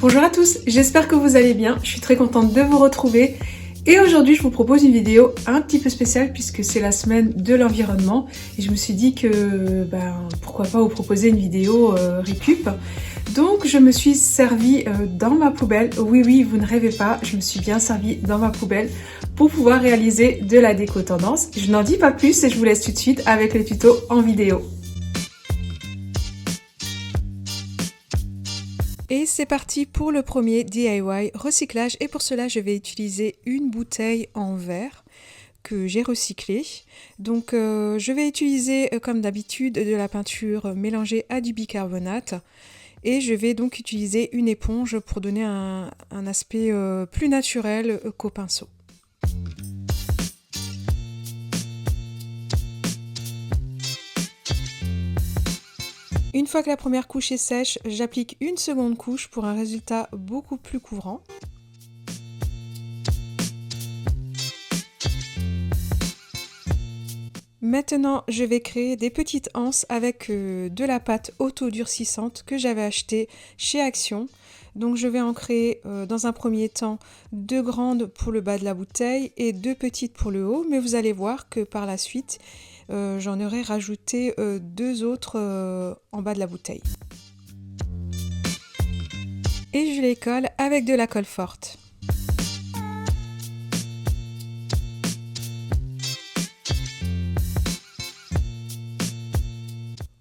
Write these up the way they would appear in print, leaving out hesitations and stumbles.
Bonjour à tous, j'espère que vous allez bien, je suis très contente de vous retrouver et aujourd'hui je vous propose une vidéo un petit peu spéciale puisque c'est la semaine de l'environnement et je me suis dit que pourquoi pas vous proposer une vidéo récup. Donc je me suis servi dans ma poubelle, oui vous ne rêvez pas, je me suis bien servi dans ma poubelle pour pouvoir réaliser de la déco tendance. Je n'en dis pas plus et je vous laisse tout de suite avec le tuto en vidéo. Et c'est parti pour le premier DIY recyclage et pour cela je vais utiliser une bouteille en verre que j'ai recyclée. Donc je vais utiliser comme d'habitude de la peinture mélangée à du bicarbonate et je vais donc utiliser une éponge pour donner un aspect plus naturel qu'au pinceau. Une fois que la première couche est sèche, j'applique une seconde couche pour un résultat beaucoup plus couvrant. Maintenant, je vais créer des petites anses avec de la pâte auto-durcissante que j'avais achetée chez Action. Donc je vais en créer dans un premier temps 2 grandes pour le bas de la bouteille et 2 petites pour le haut, mais vous allez voir que par la suite, j'en aurai rajouté 2 autres en bas de la bouteille. Et je les colle avec de la colle forte.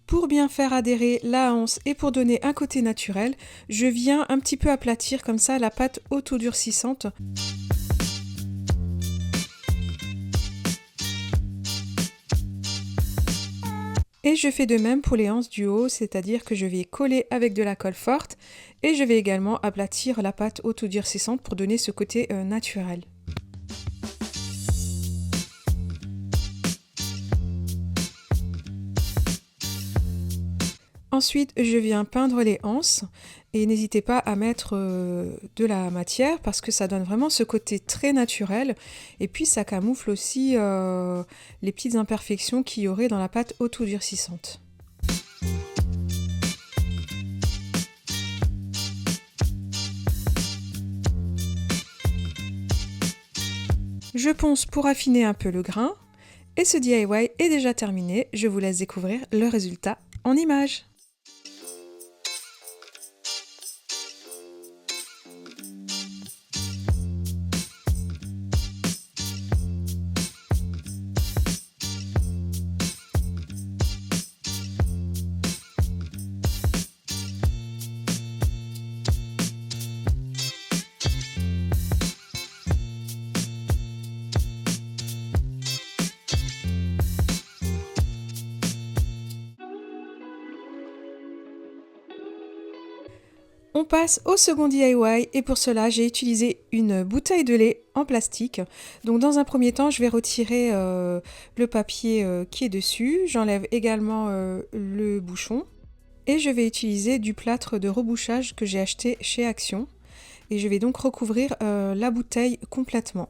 Pour bien faire adhérer la anse et pour donner un côté naturel, je viens un petit peu aplatir comme ça la pâte auto-durcissante. Et je fais de même pour les anses du haut, c'est-à-dire que je vais coller avec de la colle forte et je vais également aplatir la pâte auto-durcissante pour donner ce côté naturel. Ensuite, je viens peindre les anses et n'hésitez pas à mettre de la matière parce que ça donne vraiment ce côté très naturel et puis ça camoufle aussi les petites imperfections qu'il y aurait dans la pâte auto-durcissante. Je ponce pour affiner un peu le grain et ce DIY est déjà terminé. Je vous laisse découvrir le résultat en images. On passe au second DIY et pour cela j'ai utilisé une bouteille de lait en plastique. Donc dans un premier temps je vais retirer le papier qui est dessus, j'enlève également le bouchon et je vais utiliser du plâtre de rebouchage que j'ai acheté chez Action et je vais donc recouvrir la bouteille complètement.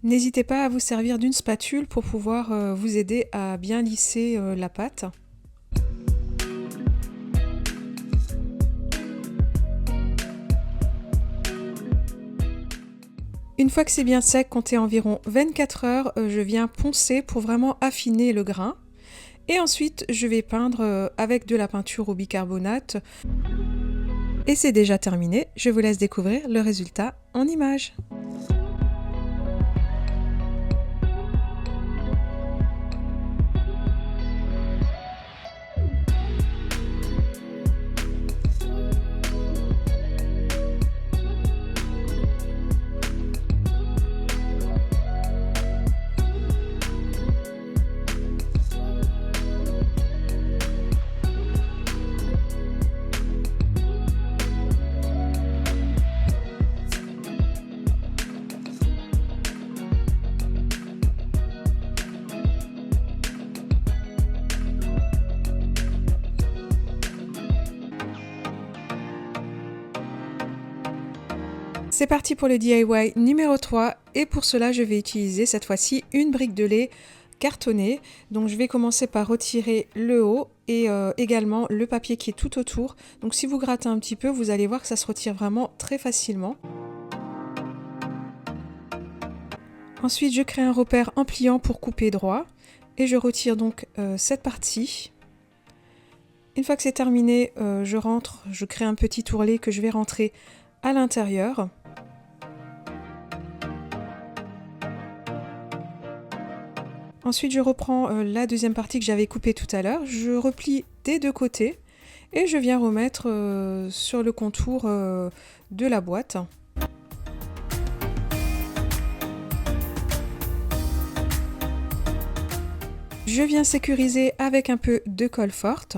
N'hésitez pas à vous servir d'une spatule pour pouvoir vous aider à bien lisser la pâte. Une fois que c'est bien sec, comptez environ 24 heures, je viens poncer pour vraiment affiner le grain. Et ensuite, je vais peindre avec de la peinture au bicarbonate. Et c'est déjà terminé, je vous laisse découvrir le résultat en images. C'est parti pour le DIY numéro 3 et pour cela je vais utiliser cette fois-ci une brique de lait cartonnée. Donc je vais commencer par retirer le haut et également le papier qui est tout autour. Donc si vous grattez un petit peu, vous allez voir que ça se retire vraiment très facilement. Ensuite je crée un repère en pliant pour couper droit et je retire donc cette partie. Une fois que c'est terminé, je crée un petit ourlet que je vais rentrer à l'intérieur. Ensuite, je reprends la deuxième partie que j'avais coupée tout à l'heure. Je replie des deux côtés et je viens remettre sur le contour de la boîte. Je viens sécuriser avec un peu de colle forte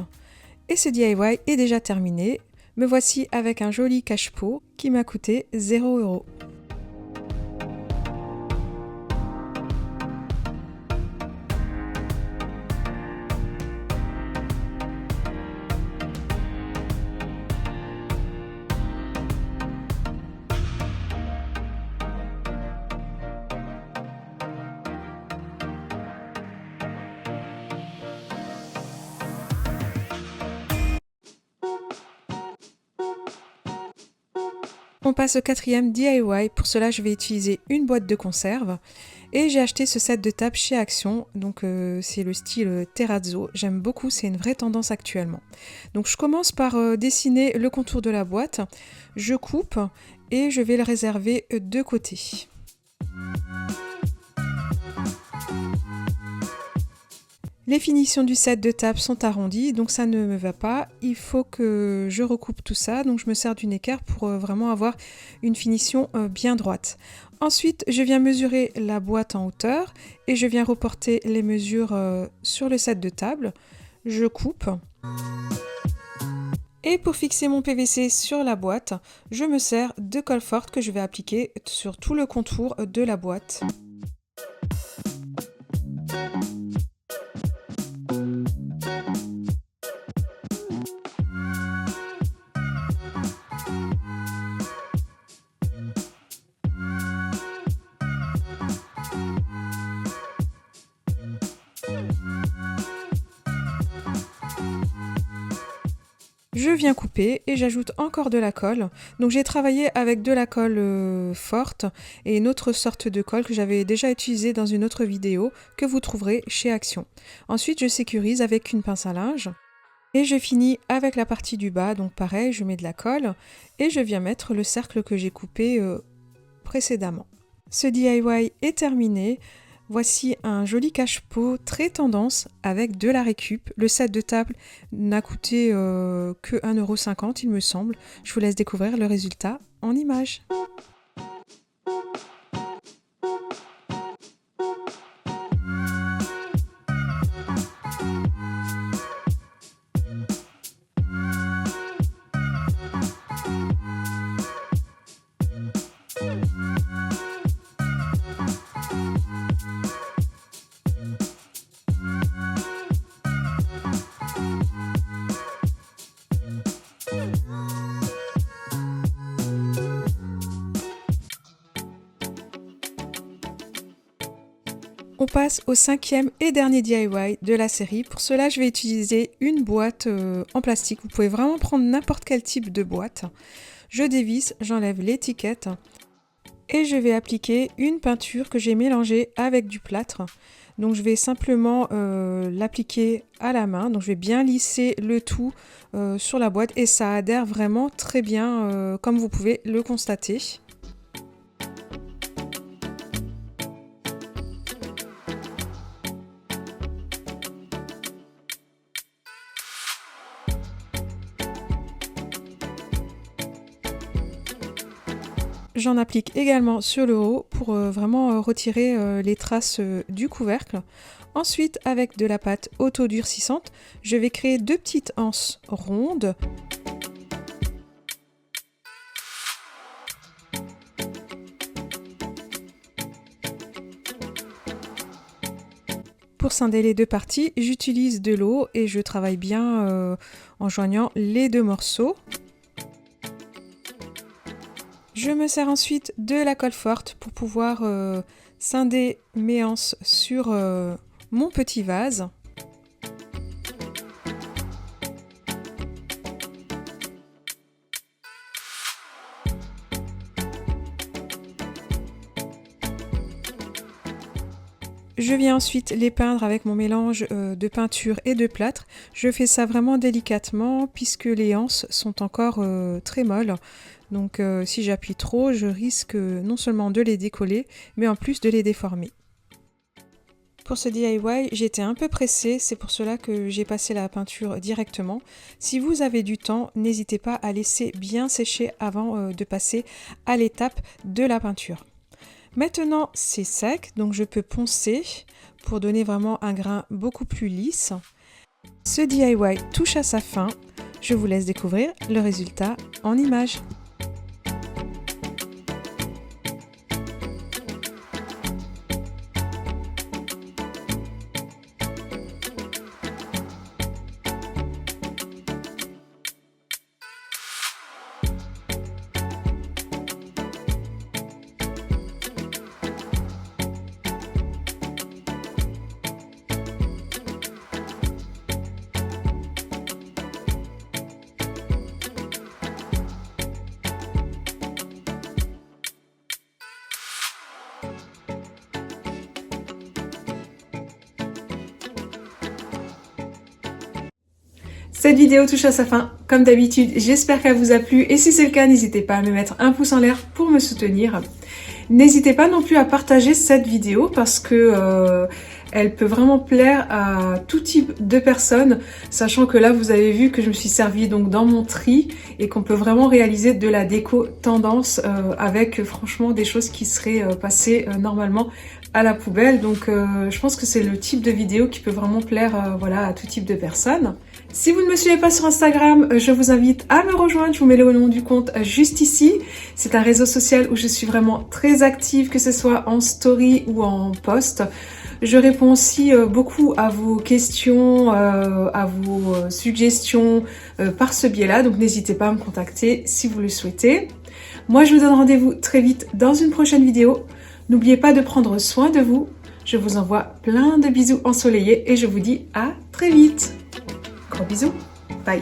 et ce DIY est déjà terminé. Me voici avec un joli cache-pot qui m'a coûté 0 €. On passe au quatrième DIY, pour cela je vais utiliser une boîte de conserve et j'ai acheté ce set de table chez Action, donc c'est le style terrazzo, j'aime beaucoup, c'est une vraie tendance actuellement. Donc je commence par dessiner le contour de la boîte, je coupe et je vais le réserver de côté. Les finitions du set de table sont arrondies, donc ça ne me va pas. Il faut que je recoupe tout ça, donc je me sers d'une équerre pour vraiment avoir une finition bien droite. Ensuite, je viens mesurer la boîte en hauteur et je viens reporter les mesures sur le set de table. Je coupe. Et pour fixer mon PVC sur la boîte, je me sers de colle forte que je vais appliquer sur tout le contour de la boîte. Je viens couper et j'ajoute encore de la colle. Donc j'ai travaillé avec de la colle forte et une autre sorte de colle que j'avais déjà utilisée dans une autre vidéo que vous trouverez chez Action. Ensuite je sécurise avec une pince à linge et je finis avec la partie du bas. Donc pareil, je mets de la colle et je viens mettre le cercle que j'ai coupé précédemment. Ce DIY est terminé. Voici un joli cache-pot très tendance avec de la récup. Le set de table n'a coûté que 1,50 € il me semble. Je vous laisse découvrir le résultat en images. On passe au cinquième et dernier DIY de la série. Pour cela, je vais utiliser une boîte en plastique. Vous pouvez vraiment prendre n'importe quel type de boîte. Je dévisse, j'enlève l'étiquette et je vais appliquer une peinture que j'ai mélangée avec du plâtre. Donc je vais simplement l'appliquer à la main. Donc je vais bien lisser le tout sur la boîte et ça adhère vraiment très bien comme vous pouvez le constater. J'en applique également sur le haut pour vraiment retirer les traces du couvercle. Ensuite, avec de la pâte auto-durcissante, je vais créer deux petites anses rondes. Pour scinder les deux parties, j'utilise de l'eau et je travaille bien en joignant les deux morceaux. Je me sers ensuite de la colle forte pour pouvoir scinder mes anses sur mon petit vase. Je viens ensuite les peindre avec mon mélange de peinture et de plâtre. Je fais ça vraiment délicatement puisque les anses sont encore très molles. Donc si j'appuie trop, je risque non seulement de les décoller, mais en plus de les déformer. Pour ce DIY, j'étais un peu pressée, c'est pour cela que j'ai passé la peinture directement. Si vous avez du temps, n'hésitez pas à laisser bien sécher avant de passer à l'étape de la peinture. Maintenant, c'est sec, donc je peux poncer pour donner vraiment un grain beaucoup plus lisse. Ce DIY touche à sa fin. Je vous laisse découvrir le résultat en images. Cette vidéo touche à sa fin, comme d'habitude, j'espère qu'elle vous a plu et si c'est le cas, n'hésitez pas à me mettre un pouce en l'air pour me soutenir. N'hésitez pas non plus à partager cette vidéo parce que elle peut vraiment plaire à tout type de personnes, sachant que là vous avez vu que je me suis servi donc dans mon tri et qu'on peut vraiment réaliser de la déco tendance avec franchement des choses qui seraient passées normalement à la poubelle. Donc je pense que c'est le type de vidéo qui peut vraiment plaire voilà, à tout type de personnes. Si vous ne me suivez pas sur Instagram, je vous invite à me rejoindre, je vous mets le nom du compte juste ici. C'est un réseau social où je suis vraiment très active, que ce soit en story ou en post. Je réponds aussi beaucoup à vos questions, à vos suggestions par ce biais-là, donc n'hésitez pas à me contacter si vous le souhaitez. Moi, je vous donne rendez-vous très vite dans une prochaine vidéo. N'oubliez pas de prendre soin de vous. Je vous envoie plein de bisous ensoleillés et je vous dis à très vite. Gros bisous, bye.